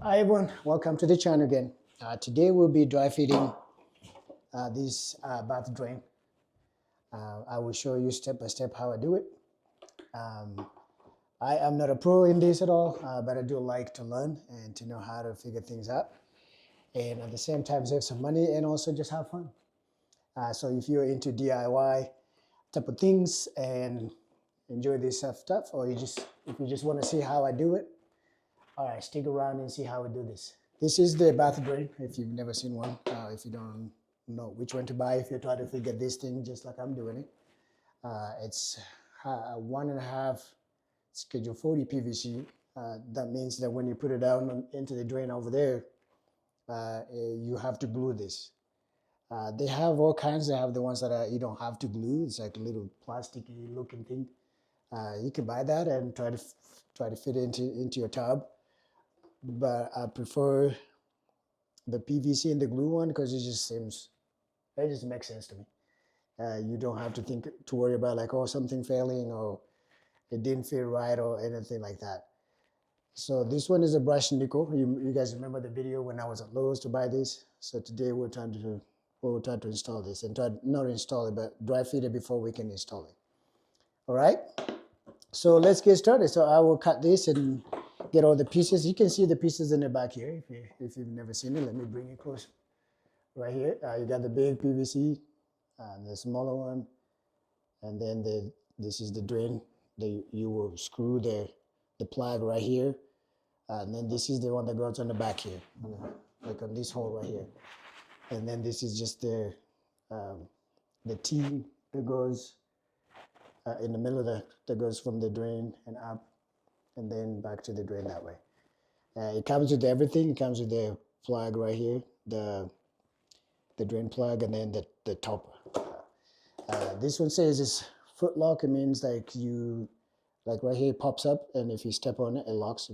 Hi everyone, welcome to the channel again. Today we'll be dry feeding this bath drain. I will show you step by step how I do it. I am not a pro in this at all, but I do like to learn and to know how to figure things out. And at the same time save some money and also just have fun. So if you're into DIY type of things and enjoy this stuff, or if you just want to see how I do it, all right, stick around and see how we do this. This is the bath drain, if you've never seen one, if you don't know which one to buy, if you're trying to figure this thing just like I'm doing it. It's 1.5 schedule 40 PVC. That means that when you put it down into the drain over there, you have to glue this. They have all kinds. They have the ones that you don't have to glue. It's like a little plasticky looking thing. You can buy that and try to fit it into your tub. But I prefer the PVC and the glue one because it just makes sense to me. You don't have to worry about like, oh, something failing or it didn't fit right or anything like that. So this one is a brushed nickel. You guys remember the video when I was at Lowe's to buy this? So today we're trying to install this and not install it, but dry feed it before we can install it. All right. So let's get started. So I will cut this and get all the pieces. You can see the pieces in the back here. If you've never seen it, let me bring it close. Right here, you got the big PVC, the smaller one, and then this is the drain. You will screw the plug right here, and then this is the one that goes on the back here, like on this hole right here. And then this is just the T that goes in the middle that goes from the drain and up, and then back to the drain that way. It comes with everything. It comes with the plug right here, the drain plug, and then the topper. This one says it's foot lock. It means like right here it pops up, and if you step on it, it locks.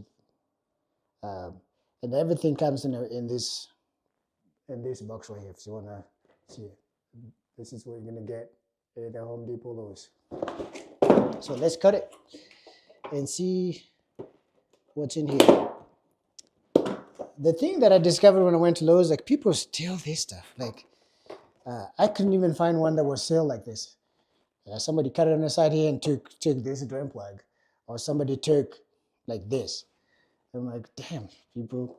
And everything comes in this box right here. If you wanna see it, this is what you're gonna get at the Home Depot Lowe's. So let's cut it and see what's in here. The thing that I discovered when I went to Lowe's, like people steal this stuff. Like I couldn't even find one that was sealed like this. Somebody cut it on the side here and took this drain plug, or somebody took like this. I'm like, damn, people,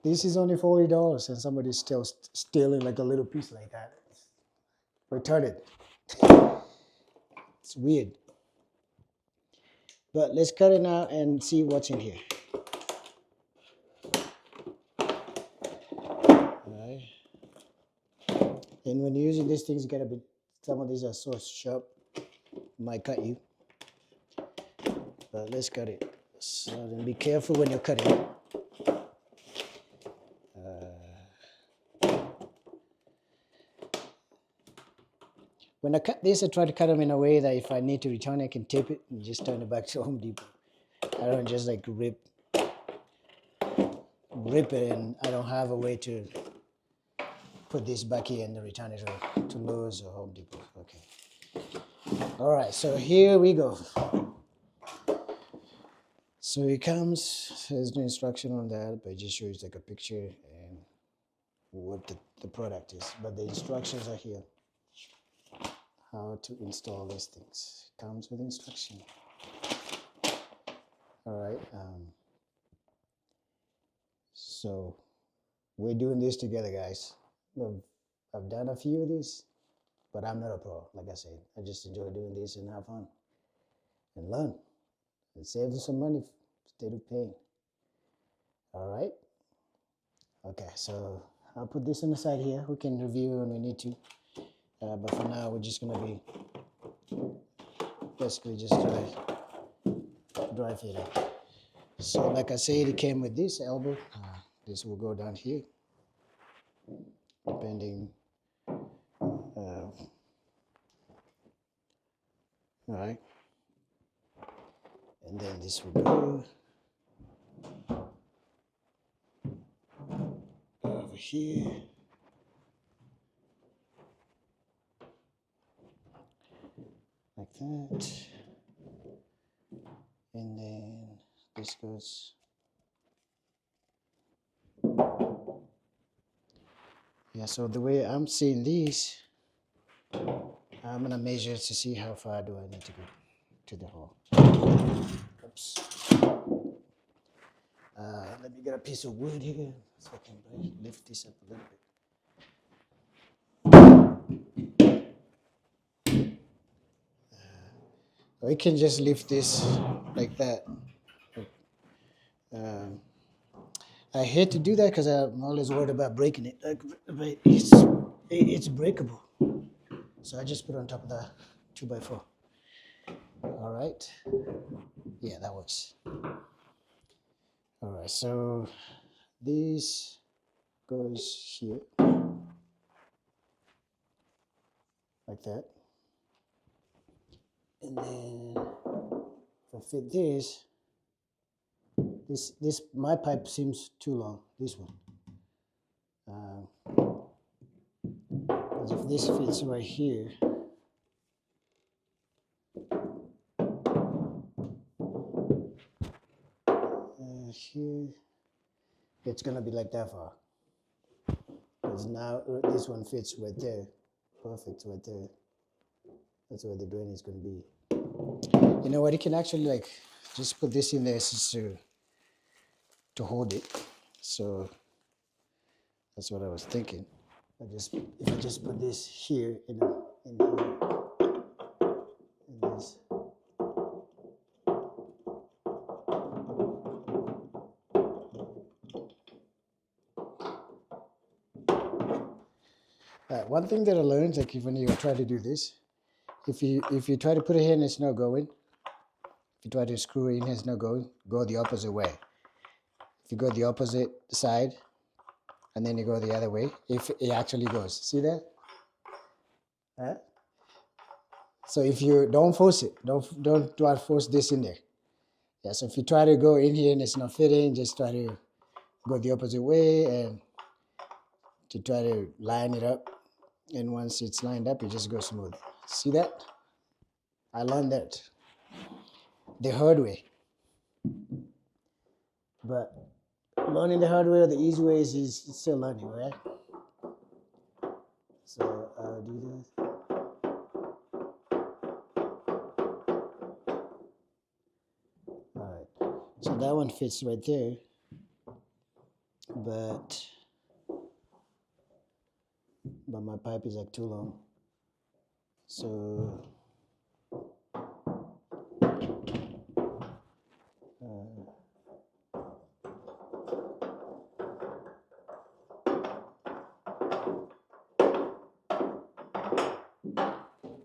this is only $40 and somebody's still stealing like a little piece like that. Return it. It's weird. But let's cut it now and see what's in here. Alright. And when you're using these things, you gotta be, some of these are so sharp, might cut you. But let's cut it. So then be careful when you're cutting it. When I cut this, I try to cut them in a way that if I need to return, I can tape it and just turn it back to Home Depot. I don't just like rip it, and I don't have a way to put this back here and return it to Lowe's or Home Depot. Okay. All right, so here we go. So it comes, there's no instruction on that, but it just shows like a picture and what the product is. But the instructions are here. How to install these things. Comes with instruction. All right. So we're doing this together, guys. I've done a few of these, but I'm not a pro. Like I said, I just enjoy doing this and have fun and learn and save some money instead of paying. All right. Okay. So I'll put this on the side here. We can review when we need to. But for now, we're just gonna be basically just dry feeding. So like I said, it came with this elbow. This will go down here, depending. All right. And then this will go over here. Like that. And then this goes Yeah, so the way I'm seeing these, I'm gonna measure to see how far do I need to go to the hole. Oops. Let me get a piece of wood here so I can lift this up a little bit. We can just lift this like that. Um, I hate to do that because I'm always worried about breaking it. But it's breakable. So I just put it on top of the 2x4. All right. Yeah, that works. All right, so this goes here like that. And then if I fit this my pipe seems too long, this one. Because if this fits right here, here, it's gonna be like that far. Because now this one fits right there, perfect right there. That's where the drain is gonna be. You know what? You can actually like just put this in there just to hold it. So that's what I was thinking. If I just put this here in here, and this. One thing that I learned, like when you try to do this, if you try to put it here and it's not going, if you try to screw it in and it's not going, go the opposite way. If you go the opposite side, and then you go the other way, if it actually goes. See that? So if you don't force it, don't try to force this in there. Yeah. So if you try to go in here and it's not fitting, just try to go the opposite way and to try to line it up. And once it's lined up, it just goes smooth. See that? I learned that the hard way. But learning the hard way or the easy way is still learning, right? So I'll do this. All right. So that one fits right there, but my pipe is like too long. So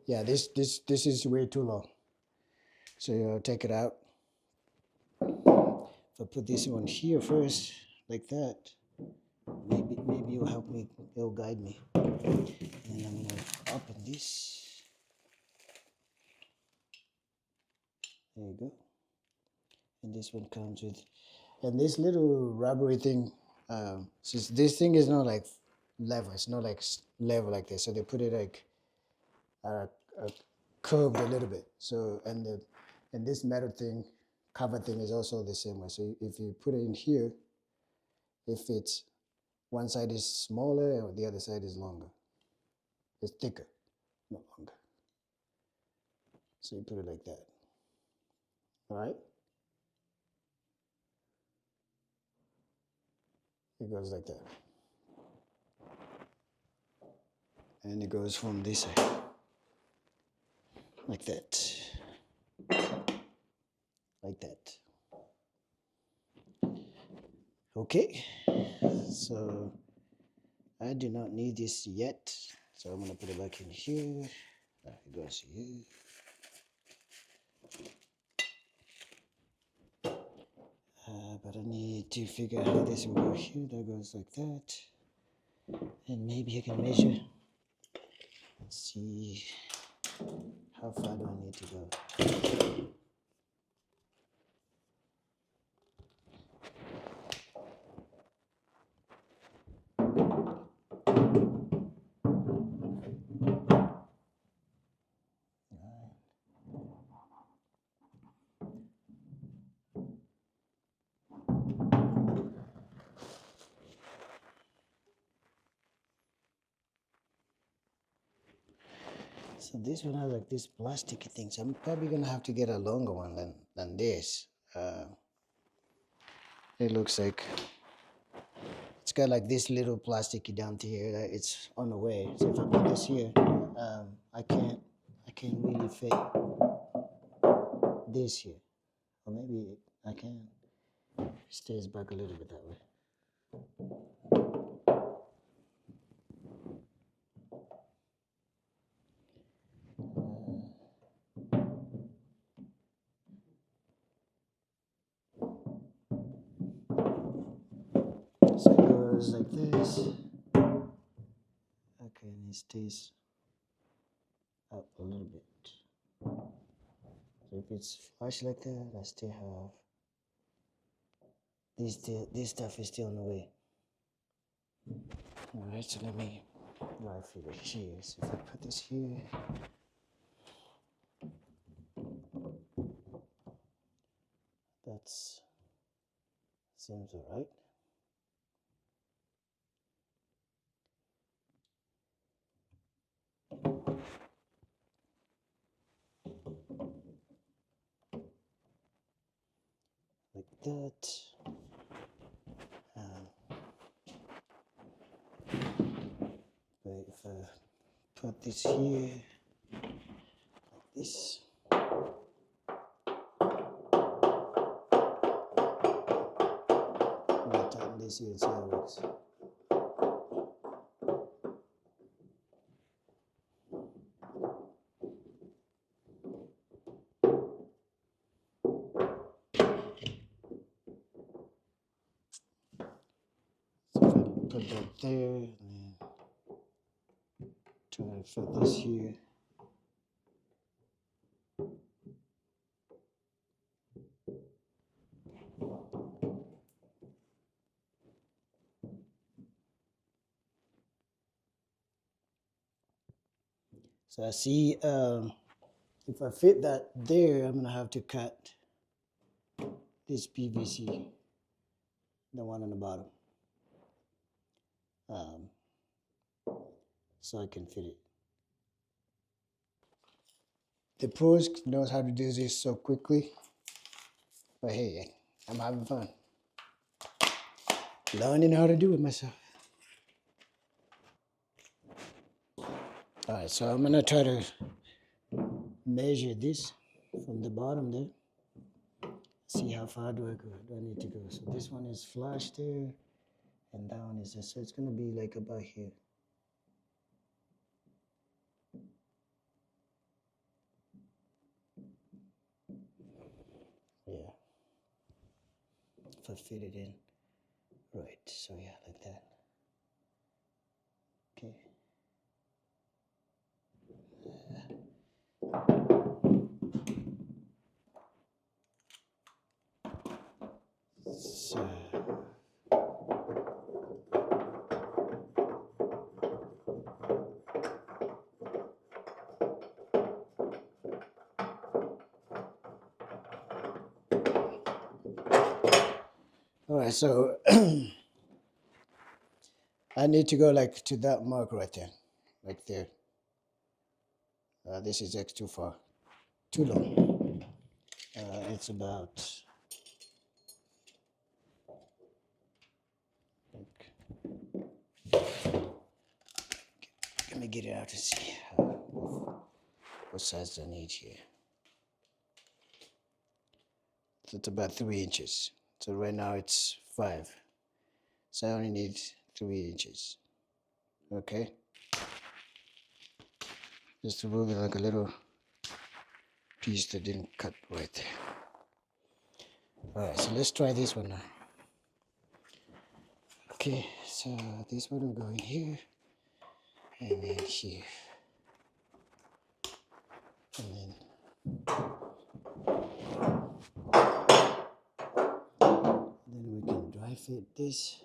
yeah, this is way too long. So you'll take it out. If I put this one here first, like that, maybe it'll help me, it'll guide me. And then I'm gonna open this. There you go. And this one comes with, and this little rubbery thing, since this thing is not like level, it's not like level like this, so they put it like curved a little bit. So and this metal thing, cover thing is also the same way. So if you put it in here, if it's one side is smaller and the other side is longer, it's thicker, not longer. So you put it like that. All right. It goes like that. And it goes from this side, like that. Like that. Okay, so I do not need this yet, so I'm gonna put it back in here. It goes here. But I need to figure out how this will go here. That goes like that. And maybe I can measure. Let's see, how far do I need to go? So this one has like this plasticky thing. So I'm probably gonna have to get a longer one than this. It looks like it's got like this little plasticky down to here that it's on the way. So if I put this here, I can't really fit this here. Or maybe I can. It stays back a little bit that way. So it goes like this. Okay, and it stays up a little bit. So if it's flush like that, I still have this stuff is still on the way. Alright, so let me dry fit it here. So if I put this here, that's seems alright. Like that. But if I put this here, like this. I'm gonna tighten this here and see how it works. So if I put that there and then try to fit this here. So I see if I fit that there, I'm gonna have to cut this PVC, the one on the bottom, so I can fit it. The pros knows how to do this so quickly, but hey, I'm having fun learning how to do it myself. All right, so I'm gonna try to measure this from the bottom there. See how far do I need to go. So this one is flush there, and that one is this. So it's gonna be like about here. Yeah. If I fit it in. Right, so yeah, like that. Okay. So all right, so I need to go like to that mark right there, like there. This is X too far, too long. It's about let me get it out to see what size I need here. So it's about 3 inches. So right now it's 5. So I only need 3 inches. Okay. Just to remove like a little piece that didn't cut right there. All right, so let's try this one now. Okay, so this one will go in here, and then here, and then we can dry fit this.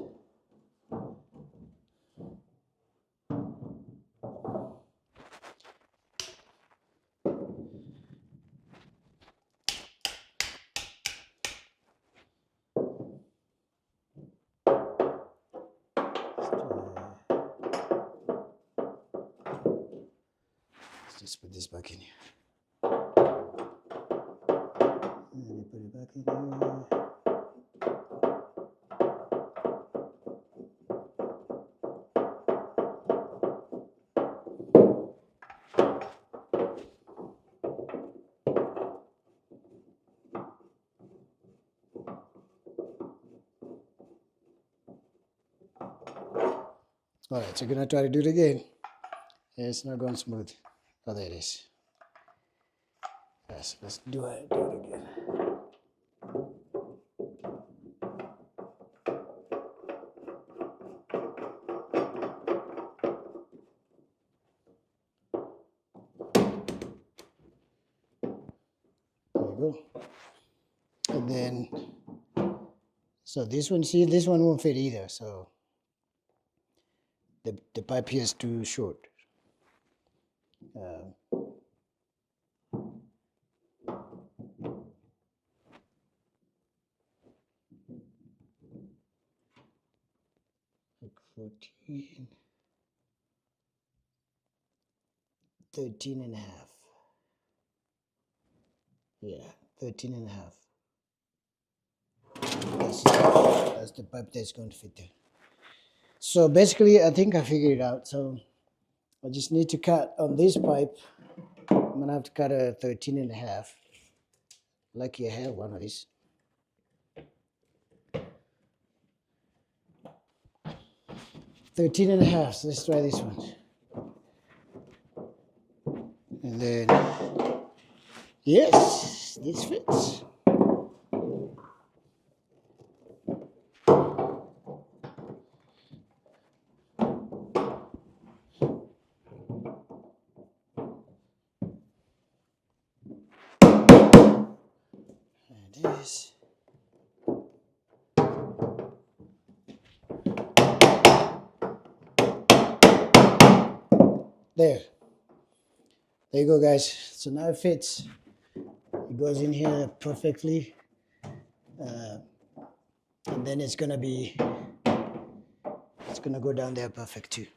Let's Let's put this back in here. And then you put it back in here. All right, so we're gonna try to do it again. It's not going smooth. Oh, there it is. Yes, let's do it again. There you go. And then, so this one, see, this one won't fit either. So the pipe here is too short. Like 14, 13 and a half. Yeah, 13 and a half. That's the pipe that's going to fit there. So basically, I think I figured it out. So I just need to cut on this pipe. I'm going to have to cut a 13 and a half. Lucky I have one of these. 13 and a half. So let's try this one. And then, yes, this fits. And this. There you go, guys. So now it fits. It goes in here perfectly, and then it's gonna go down there perfect too.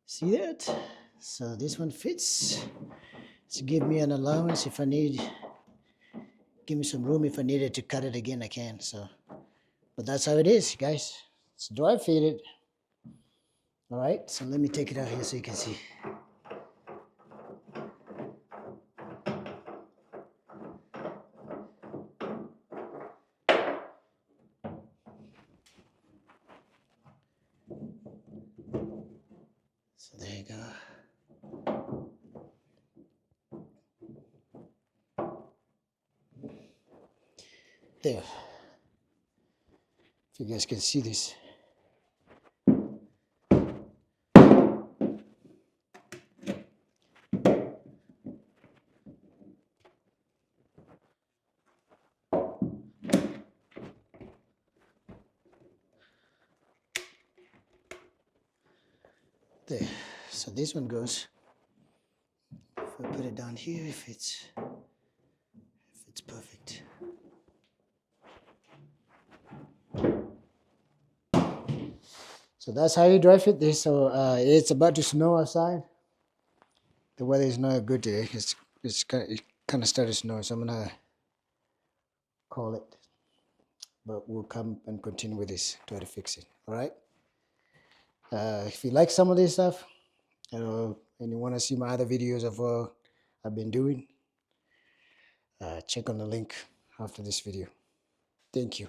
See that? So this one fits. So give me an allowance if I need. Give me some room if I needed to cut it again. I can. So, but that's how it is, guys. It's dry fitted. All right. So let me take it out here so you can see. So there you go. There. If you guys can see this. There. So this one goes. If I put it down here, if it's perfect. So that's how you dry fit this. So it's about to snow outside. The weather is not good today. It kind of started to snow, so I'm gonna call it. But we'll come and continue with this, try to fix it. All right. If you like some of this stuff, and you want to see my other videos of what I've been doing, check on the link after this video. Thank you.